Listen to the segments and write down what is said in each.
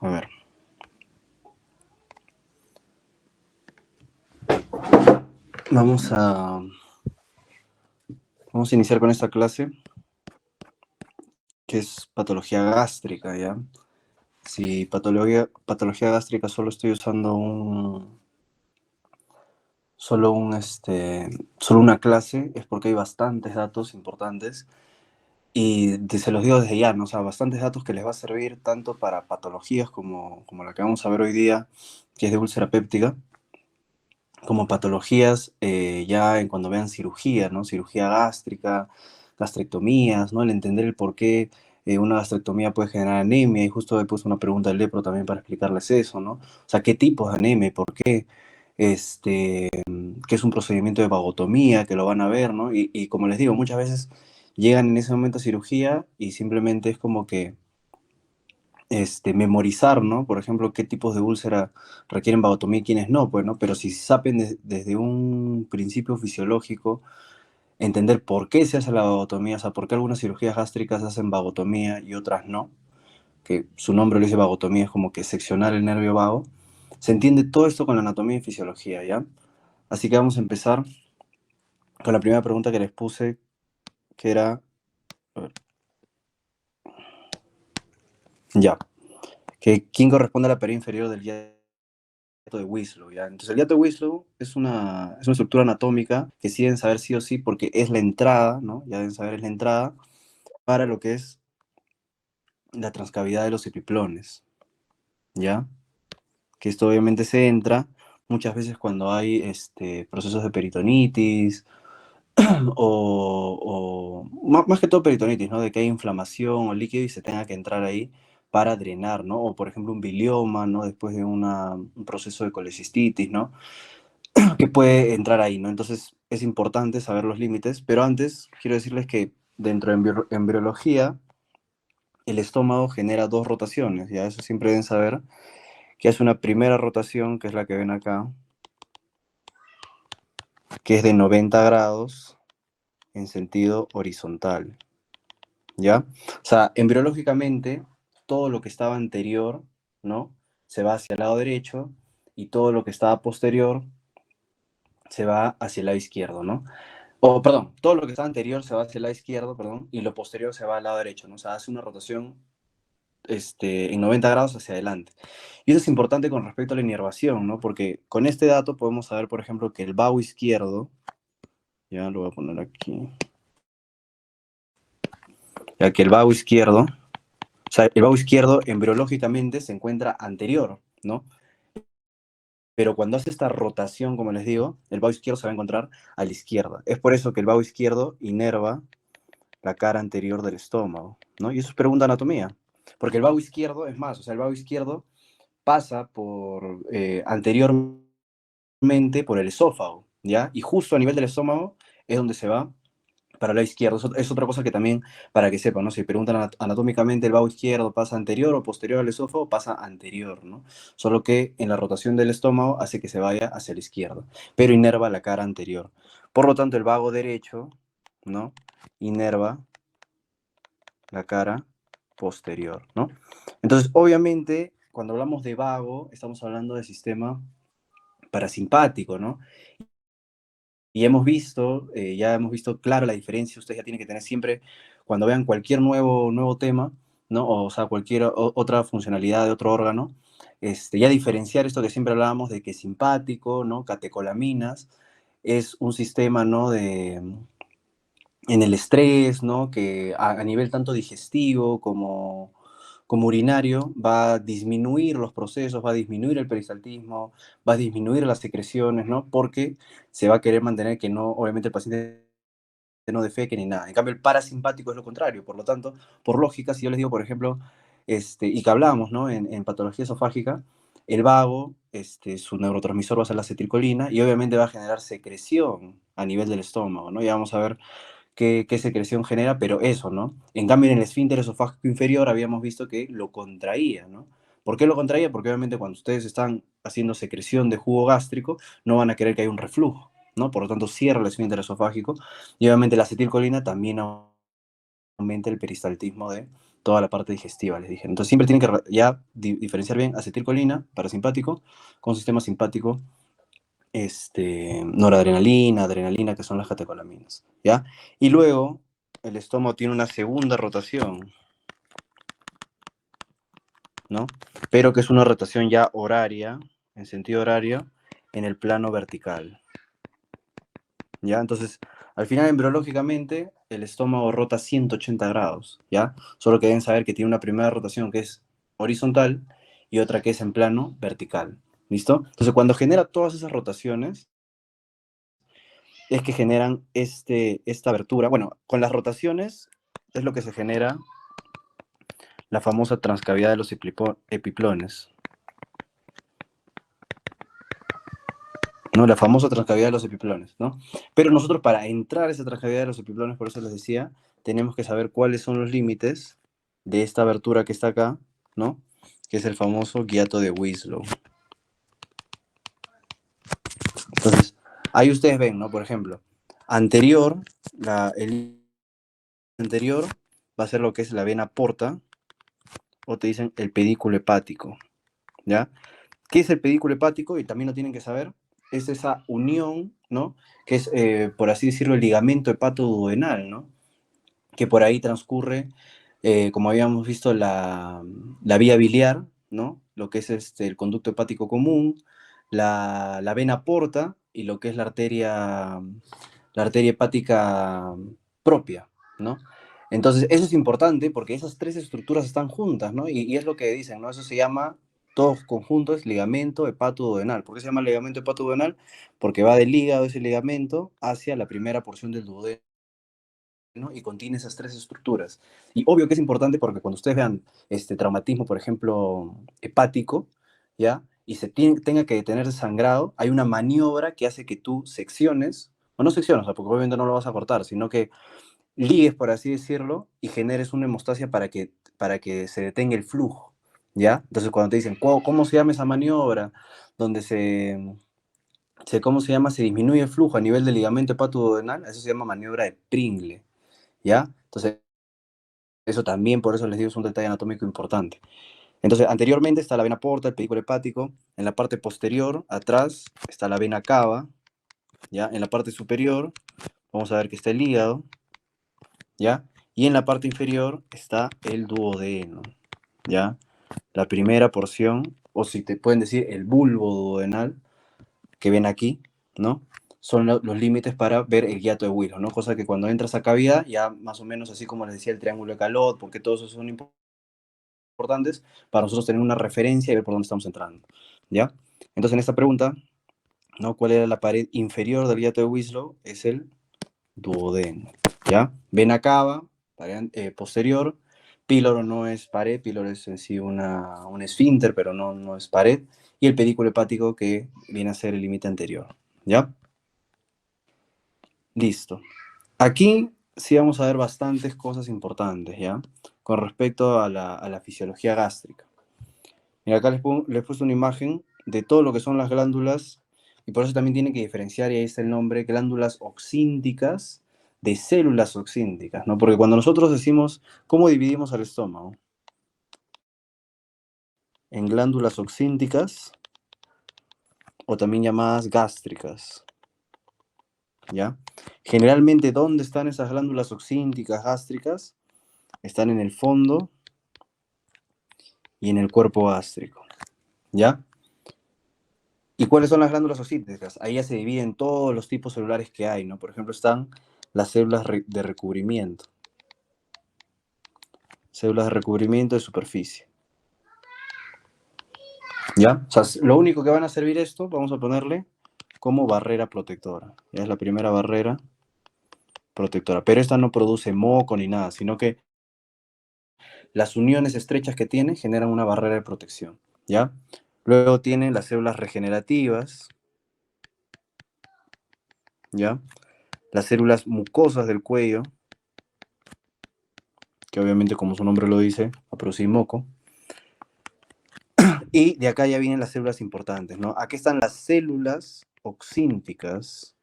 A ver. Vamos a, vamos a iniciar con esta clase, que es patología gástrica, ¿ya? Si patología gástrica solo estoy usando solo una clase, es porque hay bastantes datos importantes. Y se los digo desde ya, ¿no? O sea, bastantes datos que les va a servir tanto para patologías como la que vamos a ver hoy día, que es de úlcera péptica, como patologías ya en cuando vean cirugía, ¿no? Cirugía gástrica, gastrectomías, ¿no? El entender el por qué una gastrectomía puede generar anemia, y justo he puesto una pregunta al Lepro también para explicarles eso, ¿no? O sea, qué tipos de anemia y por qué, que es un procedimiento de vagotomía, que lo van a ver, ¿no? Y como les digo, muchas veces llegan en ese momento a cirugía y simplemente es como que memorizar, ¿no? Por ejemplo, qué tipos de úlcera requieren vagotomía y quiénes no, pues, ¿no? Pero si saben desde un principio fisiológico, entender por qué se hace la vagotomía, o sea, por qué algunas cirugías gástricas hacen vagotomía y otras no, que su nombre lo dice vagotomía, es como que seccionar el nervio vago, se entiende todo esto con la anatomía y fisiología, ¿ya? Así que vamos a empezar con la primera pregunta que les puse, que era, a ver, ya, que ¿quién corresponde a la pared inferior del de Winslow, ¿ya? Entonces, el hiato de Winslow es una estructura anatómica que sí deben saber sí o sí porque es la entrada, ¿no? Ya deben saber, es la entrada para lo que es la transcavidad de los epiplones, ¿ya? Que esto obviamente se entra muchas veces cuando hay procesos de peritonitis más que todo peritonitis, ¿no? De que hay inflamación o líquido y se tenga que entrar ahí para drenar, ¿no? O por ejemplo un bilioma, ¿no? Después de un proceso de colecistitis, ¿no? Que puede entrar ahí, ¿no? Entonces es importante saber los límites, pero antes quiero decirles que dentro de embriología el estómago genera dos rotaciones, ya eso siempre deben saber, que es una primera rotación, que es la que ven acá, que es de 90 grados en sentido horizontal, ¿ya? O sea, embriológicamente todo lo que estaba anterior, ¿no? Se va hacia el lado derecho y todo lo que estaba posterior se va hacia el lado izquierdo, ¿no? O, perdón, todo lo que está anterior se va hacia el lado izquierdo, perdón, y lo posterior se va al lado derecho, ¿no? O sea, hace una rotación en 90 grados hacia adelante. Y eso es importante con respecto a la inervación, ¿no? Porque con este dato podemos saber, por ejemplo, que el vago izquierdo, ya lo voy a poner aquí, ya que el vago izquierdo, o sea, el vago izquierdo embriológicamente se encuentra anterior, ¿no? Pero cuando hace esta rotación, como les digo, el vago izquierdo se va a encontrar a la izquierda. Es por eso que el vago izquierdo inerva la cara anterior del estómago, ¿no? Y eso es pregunta de anatomía. Porque el vago izquierdo, es más, o sea, el vago izquierdo pasa por anteriormente por el esófago, ¿ya? Y justo a nivel del estómago es donde se va para el lado izquierdo. Eso es otra cosa que también, para que sepan, ¿no? Si preguntan anatómicamente el vago izquierdo pasa anterior o posterior al esófago, pasa anterior, ¿no? Solo que en la rotación del estómago hace que se vaya hacia la izquierda, pero inerva la cara anterior. Por lo tanto, el vago derecho, ¿no? Inerva la cara posterior, ¿no? Entonces, obviamente, cuando hablamos de vago, estamos hablando del sistema parasimpático, ¿no? Y ya hemos visto claro la diferencia, ustedes ya tienen que tener siempre, cuando vean cualquier nuevo tema, ¿no? O sea, cualquier otra funcionalidad de otro órgano, ya diferenciar esto que siempre hablábamos de que simpático, ¿no? Catecolaminas, es un sistema, ¿no? En el estrés, ¿no? Que a nivel tanto digestivo como urinario va a disminuir los procesos, va a disminuir el peristaltismo, va a disminuir las secreciones, ¿no? Porque se va a querer mantener que no, obviamente el paciente no defeque ni nada. En cambio, el parasimpático es lo contrario. Por lo tanto, por lógica, si yo les digo, por ejemplo, y que hablamos, ¿no? En patología esofágica, el vago, su neurotransmisor va a ser la acetilcolina y obviamente va a generar secreción a nivel del estómago, ¿no? Ya vamos a ver qué secreción genera, pero eso, ¿no? En cambio, en el esfínter esofágico inferior habíamos visto que lo contraía, ¿no? ¿Por qué lo contraía? Porque obviamente cuando ustedes están haciendo secreción de jugo gástrico, no van a querer que haya un reflujo, ¿no? Por lo tanto, cierra el esfínter esofágico y obviamente la acetilcolina también aumenta el peristaltismo toda la parte digestiva, les dije. Entonces siempre tienen que ya diferenciar bien acetilcolina, parasimpático, con sistema simpático, noradrenalina, adrenalina, que son las catecolaminas, ¿ya? Y luego el estómago tiene una segunda rotación, ¿no? Pero que es una rotación ya horaria, en sentido horario, en el plano vertical, ¿ya? Entonces, al final, embriológicamente, el estómago rota 180 grados, ¿ya? Solo que deben saber que tiene una primera rotación que es horizontal y otra que es en plano vertical, ¿listo? Entonces, cuando genera todas esas rotaciones, es que generan esta abertura. Bueno, con las rotaciones es lo que se genera la famosa transcavidad de los epiplones, ¿no? La famosa transcavidad de los epiplones, ¿no? Pero nosotros para entrar a esa transcavidad de los epiplones, por eso les decía, tenemos que saber cuáles son los límites de esta abertura que está acá, ¿no? Que es el famoso guiato de Wieslow. Entonces, ahí ustedes ven, ¿no? Por ejemplo, anterior, el anterior va a ser lo que es la vena porta, o te dicen el pedículo hepático, ¿ya? ¿Qué es el pedículo hepático? Y también lo tienen que saber, es esa unión, ¿no? Que es, por así decirlo, el ligamento hepatoduodenal, ¿no? Que por ahí transcurre, como habíamos visto, la vía biliar, ¿no? Lo que es el conducto hepático común, la vena porta y lo que es la arteria hepática propia, ¿no? Entonces, eso es importante porque esas tres estructuras están juntas, ¿no? Y es lo que dicen, ¿no? Eso se llama, todos conjuntos, ligamento hepatoduodenal. ¿Por qué se llama ligamento hepatoduodenal? Porque va del hígado ese ligamento hacia la primera porción del duodeno, ¿no? Y contiene esas tres estructuras. Y obvio que es importante porque cuando ustedes vean este traumatismo, por ejemplo, hepático, ¿ya? Y se tenga que detener sangrado, hay una maniobra que hace que tú secciones, o no secciones, o sea, porque obviamente no lo vas a cortar, sino que ligues, por así decirlo, y generes una hemostasia para que se detenga el flujo, ¿ya? Entonces cuando te dicen, ¿cómo se llama esa maniobra? Donde ¿cómo se llama? Se disminuye el flujo a nivel del ligamento hepatoduodenal, eso se llama maniobra de Pringle, ¿ya? Entonces, eso también, por eso les digo, es un detalle anatómico importante. Entonces, anteriormente está la vena porta, el pedículo hepático. En la parte posterior, atrás, está la vena cava, ¿ya? En la parte superior, vamos a ver que está el hígado, ¿ya? Y en la parte inferior está el duodeno, ¿ya? La primera porción, o si te pueden decir el bulbo duodenal, que ven aquí, ¿no? Son los límites para ver el hiato de Willow, ¿no? Cosa que cuando entras a cavidad, ya más o menos así como les decía el triángulo de Calot, porque todos esos son importantes para nosotros tener una referencia y ver por dónde estamos entrando, ¿ya? Entonces en esta pregunta, ¿no? ¿Cuál era la pared inferior del hiato de Wieslow? Es el duodeno, ¿ya? Vena cava, pared posterior, píloro no es pared, píloro es en sí un esfínter, pero no es pared, y el pedículo hepático que viene a ser el límite anterior, ¿ya? Listo. Aquí sí vamos a ver bastantes cosas importantes, ¿ya? Con respecto a la fisiología gástrica. Mira, acá les puse una imagen de todo lo que son las glándulas, y por eso también tienen que diferenciar, y ahí está el nombre, glándulas oxínticas de células oxínticas, ¿no? Porque cuando nosotros decimos, ¿cómo dividimos al estómago? En glándulas oxínticas, o también llamadas gástricas, ¿ya? Generalmente, ¿dónde están esas glándulas oxínticas gástricas? Están en el fondo y en el cuerpo gástrico, ¿ya? ¿Y cuáles son las glándulas oxínticas? Ahí ya se dividen todos los tipos celulares que hay, ¿no? Por ejemplo, están las células de recubrimiento de superficie, ¿ya? O sea, lo único que van a servir esto, vamos a ponerle como barrera protectora. Ya es la primera barrera protectora, pero esta no produce moco ni nada, sino que las uniones estrechas que tiene generan una barrera de protección, ¿ya? Luego tienen las células regenerativas, ¿ya? Las células mucosas del cuello, que obviamente como su nombre lo dice, va a producir moco. Y de acá ya vienen las células importantes, ¿no? Aquí están las células oxínticas,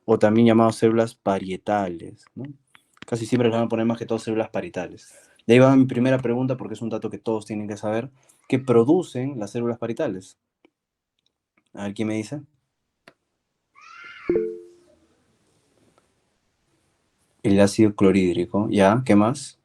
o también llamadas células parietales, ¿no? Casi siempre les van a poner más que todo células parietales. De ahí va mi primera pregunta, porque es un dato que todos tienen que saber. ¿Qué producen las células parietales? A ver, ¿quién me dice? El ácido clorhídrico. ¿Ya? ¿Qué más?